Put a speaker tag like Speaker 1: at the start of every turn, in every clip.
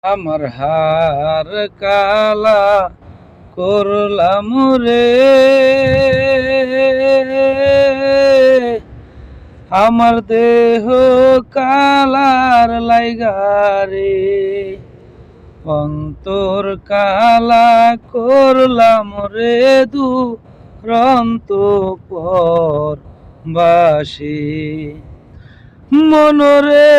Speaker 1: আমার হার কালা করলাম রে, আমার দেহ কালার লাইগারে, অন্তর কালা করলাম রে দুরন্ত পর বাসি মনরে।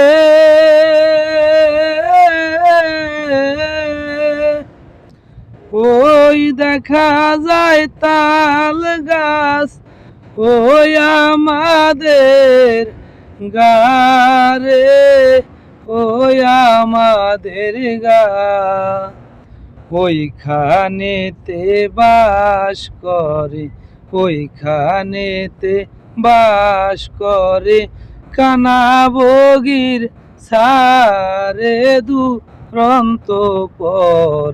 Speaker 1: ওই দেখা যায় তাল গাছ, ওই আমাদের গারে, ওই আমাদের গা, ওইখানেতে বাস করে, ওইখানেতে বাস করে কানা বগির সারে দুরন্ত পর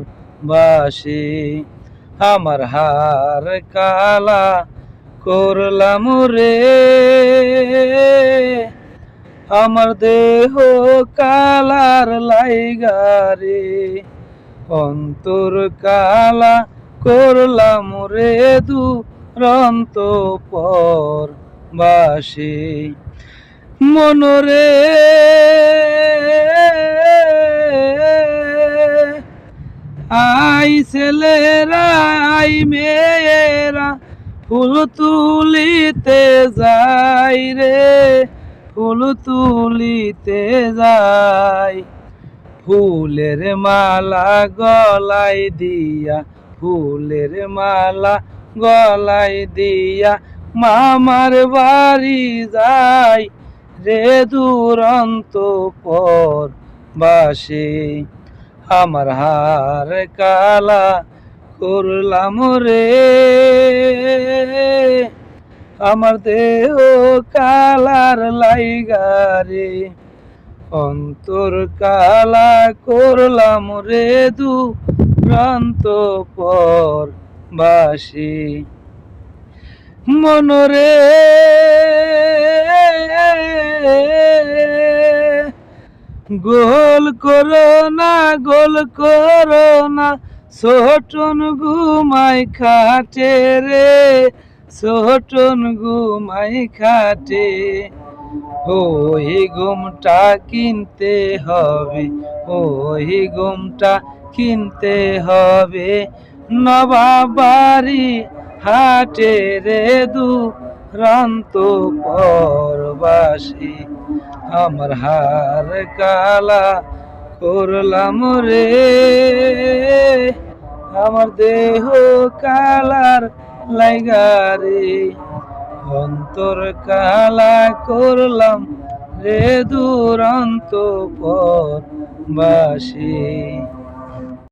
Speaker 1: বাসি। আমার হার কালা করলাম রে, আমার দেহ কালার লাইগারে, অন্তর কালা করলাম রে দুরন্ত পর বাসি মনরে। আই ছেলেরা আই মেয়েরা ফুল তুলিতে যাই রে, ফুল তুলিতে যাই, ফুলের মালা গলায় দিয়া, ফুলের মালা গলায় দিয়া মামার বাড়ি যাই রে দুরন্ত পর বাসি। আমার হার কালা করলাম রে, আমার দেহ কালার লাইগারে, অন্তর কালা করলাম রে দুরন্ত পর বাসি মনরে। গোল করো না, গোল করো না, ছোটন ঘুমাই খাটে রে, ছোটন ঘুমাই খাটে, ওই ঘুমটা কিনতে হবে, ওই ঘুমটা কিনতে হবে নবাব বাড়ি হাটে রে দুরন্ত পর বাসি। আমার হার কালা করলাম রে, আমার দেহ কালার লাইগারে, অন্তর কালা করলাম রে দুরন্ত পর বাসি।